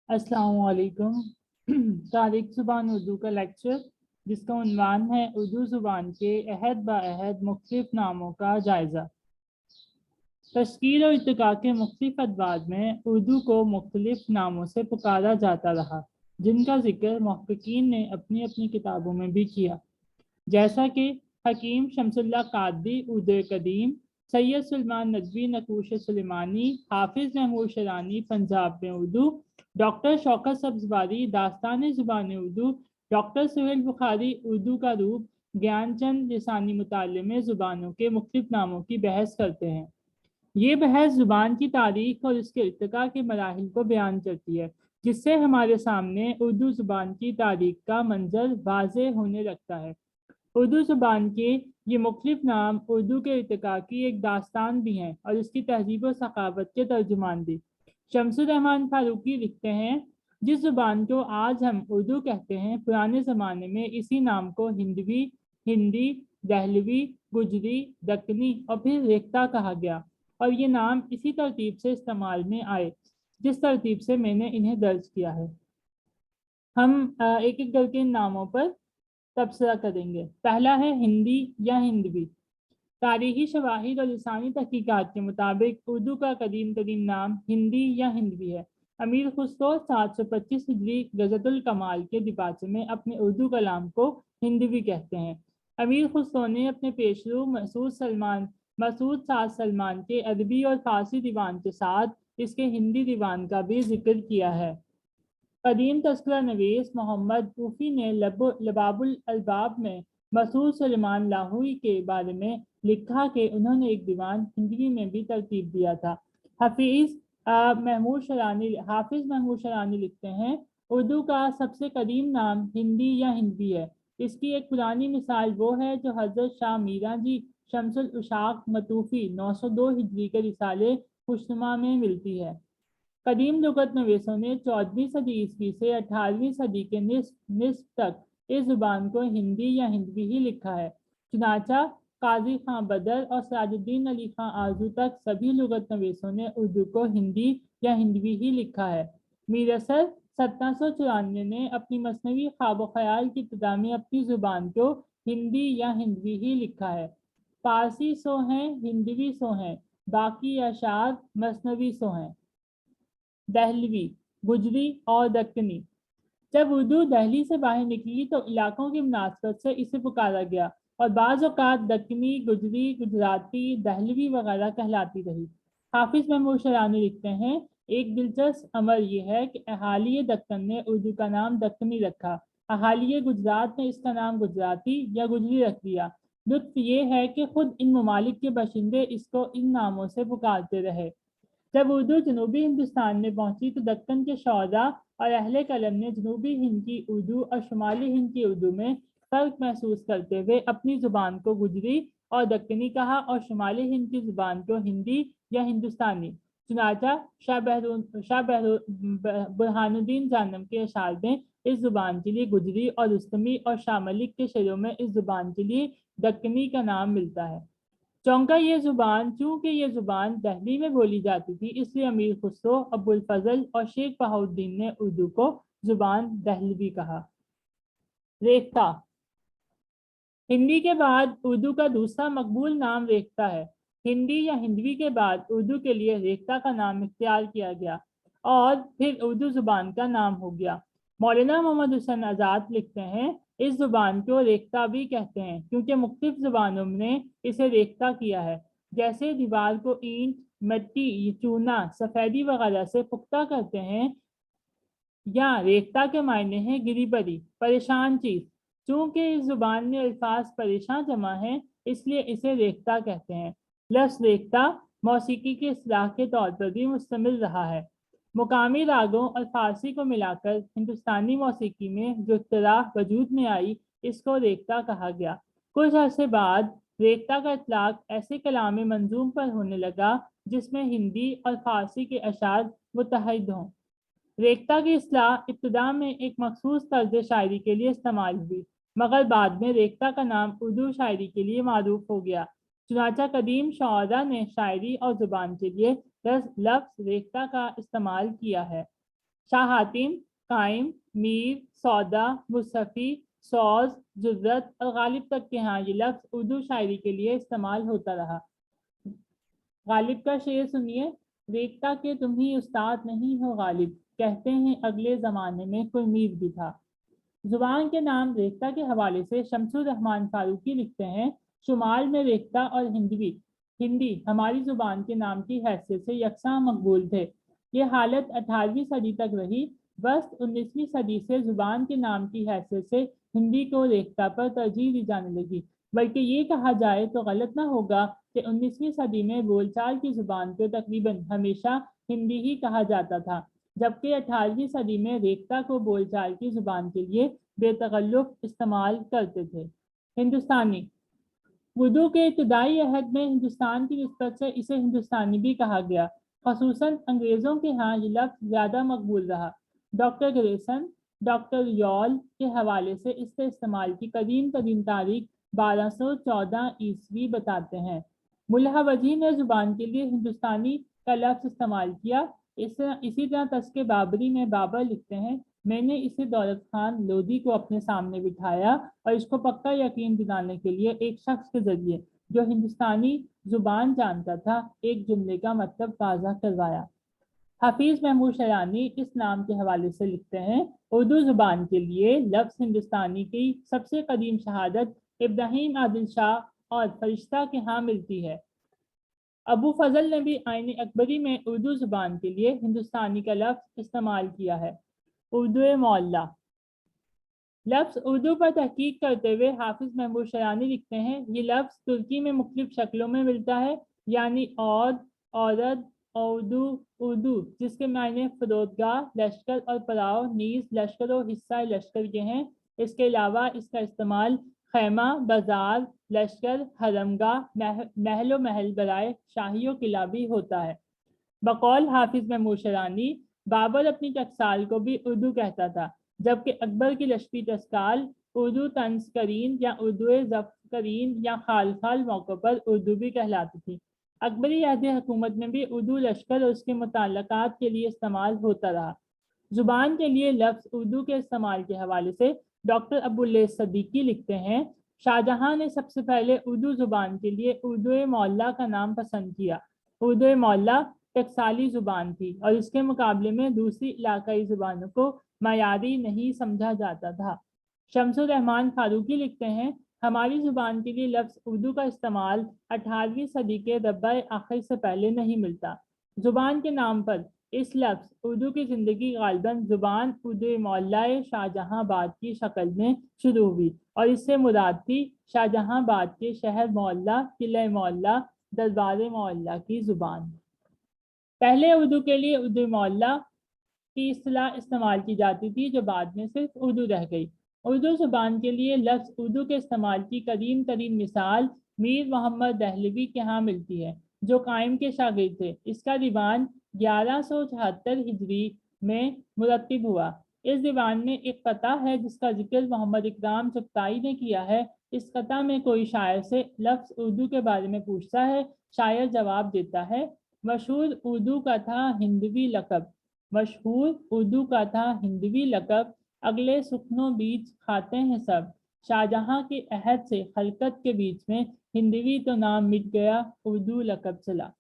अस्सलाम वालेकुम। तारीख ज़ुबान उर्दू का लेक्चर जिसका उन्वान है उर्दू ज़ुबान के अहद ब अहद मुख्तलिफ नामों का जायज़ा। तश्कील और इत्तिका के मुख्तलिफ अदवार में उर्दू को मुख्तलिफ नामों से पुकारा जाता रहा, जिनका जिक्र मुहक्किकीन ने अपनी अपनी किताबों में भी किया, जैसा कि हकीम शमसुल्लाह कादरी उर्दू कदीम, सैयद सुलेमान नदवी नकूश सुलेमानी, हाफिज महमूद शरानी पंजाब में उर्दू, डॉक्टर शौकत सब्जवारी दास्तान ज़ुबान उर्दू, डॉक्टर सुहेल बुखारी उर्दू का रूप, ज्ञानचंद लिसानी मुतालिम ज़ुबानों के मुख्तलिफ नामों की बहस करते हैं। ये बहस ज़ुबान की तारीख और उसके इर्तिका के मराहिल को बयान करती है, जिससे हमारे सामने उर्दू ज़ुबान की तारीख का मंजर वाज़ेह होने लगता है। उर्दू ज़ुबान के ये मुख्तलिफ नाम उर्दू के इर्तिका की एक दास्तान भी हैं और इसकी तहजीब व सकावत के तर्जुमान भी। शमसुर रहमान फारूकी लिखते हैं, जिस ज़ुबान को आज हम उर्दू कहते हैं, पुराने ज़माने में इसी नाम को हिंदवी, हिंदी, दहलवी, गुजरी, दक्कनी और फिर रेख्ता कहा गया, और ये नाम इसी तरतीब से इस्तेमाल में आए जिस तरतीब से मैंने इन्हें दर्ज किया है। हम एक एक करके इन नामों पर तबसरा करेंगे। पहला है हिंदी या हिंदवी। तारीखी शवाहिद और लिसानी तहकीकात के मुताबिक उर्दू का कदीम तरीन नाम हिंदी या हिंदवी है। अमीर खुसरो 725 हिजरी गज़तुल कमाल के दिबाचे में अपने उर्दू कलाम को हिंदवी कहते हैं। अमीर खुसरो ने अपने पेशरू मसूद साद सलमान के अरबी और फारसी दीवान के साथ इसके हिंदी दीवान का भी जिक्र किया है। कदीम तस्करा नवीस मोहम्मद सूफी ने लबाबुल अलबाब में मसूद सुलेमान लाहौरी के बारे में लिखा कि उन्होंने एक दीवान हिंदी में भी तरतीब दिया था। हाफिज महमूद शरानी लिखते हैं, उर्दू का सबसे कदीम नाम हिंदी या हिंदवी है। इसकी एक पुरानी मिसाल वो है जो हजरत शाह मीरा जी शमसुल उशाक मतूफ़ी 902 हिजरी के रिसाले खुशनुमा में मिलती है। कदीम लुगत नवीसों ने 14वीं सदी ईस्वी से 18वीं सदी के निस्फ तक इस जुबान को हिंदी या हिंदवी ही लिखा है। चुनाचा काजी खां बदर और सराजुद्दीन अली खां आरजू तक सभी लुगत नवीसों ने उर्दू को हिंदी या हिंदवी ही लिखा है। मीर असर 1794 ने अपनी मसनवी ख्वाब ख्याल की इब्तिदा में अपनी जुबान को हिंदी या हिंदवी ही लिखा है। फारसी सो हैं, हिंदवी सो हैं, बाकी अशार मसनवी सो हैं। दहलवी, गुजरी और दक्कनी। जब उर्दू दहली से बाहर निकली तो इलाकों की मुनासबत से इसे पुकारा गया और बाज़ औक़ात दक्कनी, गुजरी, गुजराती, दहलवी वगैरह कहलाती रही। हाफिज महमूद शरानी लिखते हैं, एक दिलचस्प अमर यह है कि अहाली दक्कन ने उर्दू का नाम दक्कनी रखा, अहाली गुजरात ने इसका नाम गुजराती या गुजरी रख दिया। लुत्फ ये है कि खुद इन ममालिक के बशिंदे इसको इन नामों से पुकारते रहे। जब उर्दू जनूबी हिंदुस्तान में पहुंची तो दक्कन के शौरा और अहले कलम ने जनूबी हिंद की उर्दू और शुमाली हिंद की उर्दू में फ़र्क महसूस करते हुए अपनी ज़ुबान को गुजरी और दक्कनी कहा और शुमाली हिंद की ज़ुबान को हिंदी या हिंदुस्तानी। चुनाचा बुरहानुद्दीन जानम के अशार में इस ज़ुबान के लिए गुजरी और रुस्तमी और शाह मलिक के शेरों में इस ज़ुबान के लिए दक्कनी का नाम मिलता है। चूंकि ये जुबान दहली में बोली जाती थी, इसलिए अमीर खुसरो, अबुल फजल और शेख बहाउद्दीन ने उर्दू को जुबान दहलवी कहा। रेख्ता। हिंदी के बाद उर्दू का दूसरा मकबूल नाम रेख्ता है। हिंदी या हिंदवी के बाद उर्दू के लिए रेख्ता का नाम इख्तियार किया गया और फिर उर्दू जुबान का नाम हो गया। मौलाना मोहम्मद हुसैन आज़ाद लिखते हैं, इस जुबान को रेख्ता भी कहते हैं क्योंकि मुख्तलिफ जुबानों ने इसे रेख्ता किया है, जैसे दीवार को ईंट, मिट्टी, चूना, सफ़ेदी वगैरह से पुख्ता करते हैं। या रेख्ता के मायने हैं गिरी बरी, परेशान चीज़। चूंकि इस जुबान में अल्फाज परेशान जमा है, इसलिए इसे रेख्ता कहते हैं। लफ्ज़ रेख्ता मौसीकी के इस्तिलाह के तौर पर भी मुस्तमिल रहा है। मुकामी रागों और फारसी को मिलाकर हिंदुस्तानी मौसीकी में जो इख्तिलाफ वजूद में आई, इसको रेख्ता कहा गया। कुछ अरसे बाद रेख्ता का इतलाक ऐसे कलाम मंजूम पर होने लगा जिसमें हिंदी और फारसी के अशार मुतहद हों। रेख्ता की इस्लाह इब्तिदा में एक मखसूस तर्ज शायरी के लिए इस्तेमाल हुई, मगर बाद में रेख्ता का नाम उर्दू शायरी के लिए मारूफ हो गया। चुनाचा कदीम शौरा ने शायरी और जुबान के लिए लफ्ज़ रेख्ता का इस्तेमाल किया है। शाह हातिम, कायम, मीर, सौदा, मुसफ़ी, सौज, जुर्रत और गालिब तक के यहाँ ये लफ्ज़ उर्दू शायरी के लिए इस्तेमाल होता रहा। गालिब का शेर सुनिए। देखता कि तुम ही उस्ताद नहीं हो गालिब, कहते हैं अगले ज़माने में कोई मीर भी था। जुबान के नाम रेख्ता के हवाले से शमसुर रहमान फारूकी लिखते हैं, शुमाल में रेख्ता और हिंदी हमारी जुबान के नाम की हैसियत से यकसा मकबूल थे। ये हालत 18वीं सदी तक रही। बस 19वीं सदी से जुबान के नाम की हैसियत से हिंदी को रेख्ता पर तरजीह दी जाने लगी। बल्कि ये कहा जाए तो गलत ना होगा कि 19वीं सदी में बोलचाल की जुबान को तकरीबन हमेशा हिंदी ही कहा जाता था, जबकि 18वीं सदी में रेख्ता को बोलचाल की जुबान के लिए बेतकल्लुफ इस्तेमाल करते थे। हिंदुस्तानी। उर्दू के इब्तदाई अहद में हिंदुस्तान की निस्बत से इसे हिंदुस्तानी भी कहा गया। खसूसन अंग्रेज़ों के यहाँ ये लफ्ज़ ज़्यादा मकबूल रहा। डॉक्टर ग्रेसन डॉक्टर यॉल के हवाले से इससे इस्तेमाल की कदीम तरीन तारीख 1214 ईस्वी बताते हैं। मुल्हा वजी ने जुबान के लिए हिंदुस्तानी का लफ्ज़ इस्तेमाल किया। इसी तरह तस्के बाबरी में बाबर लिखते हैं, मैंने इसे दौलत खान लोधी को अपने सामने बिठाया और इसको पक्का यकीन दिलाने के लिए एक शख्स के जरिए जो हिंदुस्तानी जुबान जानता था एक जुमले का मतलब वाज़ा करवाया। हाफिज महमूद शरानी इस नाम के हवाले से लिखते हैं, उर्दू जुबान के लिए लफ्ज़ हिंदुस्तानी की सबसे कदीम शहादत इब्राहिम आदिल शाह और फरिश्ता के यहाँ मिलती है। अबू फजल ने भी आईन अकबरी में उर्दू जुबान के लिए हिंदुस्तानी का लफ्ज़ इस्तेमाल किया है। उर्दू मौला। लफ्ज़ उर्दू पर तहकीक करते हुए हाफिज महमूद शरानी लिखते हैं, ये लफ्ज़ तुर्की में मुख्तलिफ शक्लों में मिलता है, यानी औद, औरद, उर्दू, उर्दू, जिसके मायने फरोदगाह, लश्कर और पड़ाव नीज लश्कर और हिस्सा लश्कर के हैं। इसके अलावा इसका इस्तेमाल खैमा, बाजार, लश्कर, हरमगाह, महल महल बराए शाही किला भी होता है। बकौल हाफिज महमूद शरानी, बाबर अपनी टकसाल को भी उर्दू कहता था, जबकि अकबर की लश्करी टकसाल उर्दू तंज करीन या उर्दू ज़ब्त करीन या खाल खाल मौक़ों पर उर्दू भी कहलाती थी। अकबरी अहद हुकूमत में भी उर्दू लश्कर और उसके मुताल्लक़ात के लिए इस्तेमाल होता रहा। जुबान के लिए लफ्ज़ उर्दू के इस्तेमाल के हवाले से डॉक्टर अबुल सदीकी लिखते हैं, शाहजहां ने सबसे पहले उर्दू जुबान के लिए उर्दू मौला का नाम पसंद किया। उर्दू मौला टकसाली जुबान थी और इसके मुकाबले में दूसरी इलाकाई जुबानों को मयारी नहीं समझा जाता था। शमसुर रहमान फारूकी लिखते हैं, हमारी जुबान के लिए लफ्ज़ उर्दू का इस्तेमाल 18वीं सदी के रब्बे आखिर से पहले नहीं मिलता। जुबान के नाम पर इस लफ्ज़ उर्दू की ज़िंदगी गालिबन जुबान उर्दू मौलाए शाहजहांबाद की शक्ल में शुरू हुई और इससे मुराद थी शाहजहांबाद के शहर मौला, किला मौला, दरबार मौला की जुबान। पहले उर्दू के लिए उर्दू मौला की इस्तिलाह इस्तेमाल की जाती थी, जो बाद में सिर्फ उर्दू रह गई। उर्दू जुबान के लिए लफ्ज़ उर्दू के इस्तेमाल की कदीम तरीन मिसाल मीर मोहम्मद दहलवी के यहाँ मिलती है, जो कायम के शागिर्द थे। इसका दीवान 1174 हिजरी में मुरतब हुआ। इस दीवान में एक कता है जिसका जिक्र मोहम्मद इकराम चुगताई ने किया है। इस कता में कोई शायर से लफ्ज़ उर्दू के बारे में पूछता है, शायर जवाब देता है, मशहूर उर्दू का था हिंदवी लकब, मशहूर उर्दू का था हिंदवी लकब, अगले सुखनों बीच खाते हैं सब, शाहजहां के अहद से खलकत के बीच में हिंदवी तो नाम मिट गया, उर्दू लकब चला।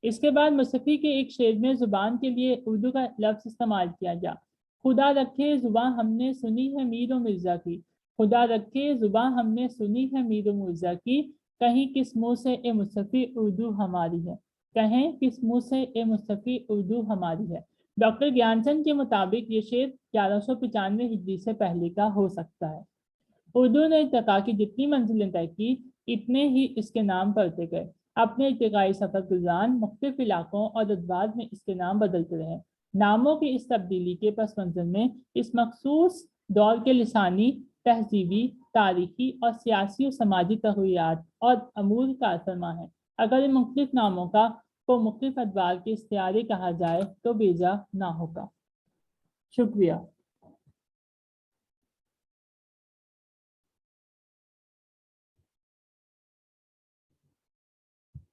इसके बाद मुसफ़ी के एक शेर में जुबान के लिए उर्दू का लफ्ज़ इस्तेमाल किया गया, खुदा रखे जुबान हमने सुनी है मीर मिर्ज़ा की, खुदा रखे जुबान हमने सुनी है मीर मिर्ज़ा की, कहीं किस मुँह से ए मुसफ़ी उर्दू हमारी है, कहें किस मुँह से ए मुसफ़ी उर्दू हमारी है। डॉक्टर ज्ञानचंद के मुताबिक ये शेर 1195 हिजरी से पहले का हो सकता है। उर्दू ने इर्तिका की जितनी मंजिलें तय की, इतने ही इसके नाम पढ़ते गए। अपने इर्तिकाई सफ़र गुज़ान मुख्तलिफ इलाकों और अदवार में इसके नाम बदलते रहे। नामों की इस तब्दीली के पस मंज़र में इस मखसूस दौर के लिसानी, तहजीबी, तारीखी और सियासी और समाजी तग़य्युरात और अमूर का असरमा है। अगर इन मुख्तलिफ नामों को मुख्तलिफ अदवार के इख्तियारी कहा जाए तो बेजा ना होगा। शुक्रिया।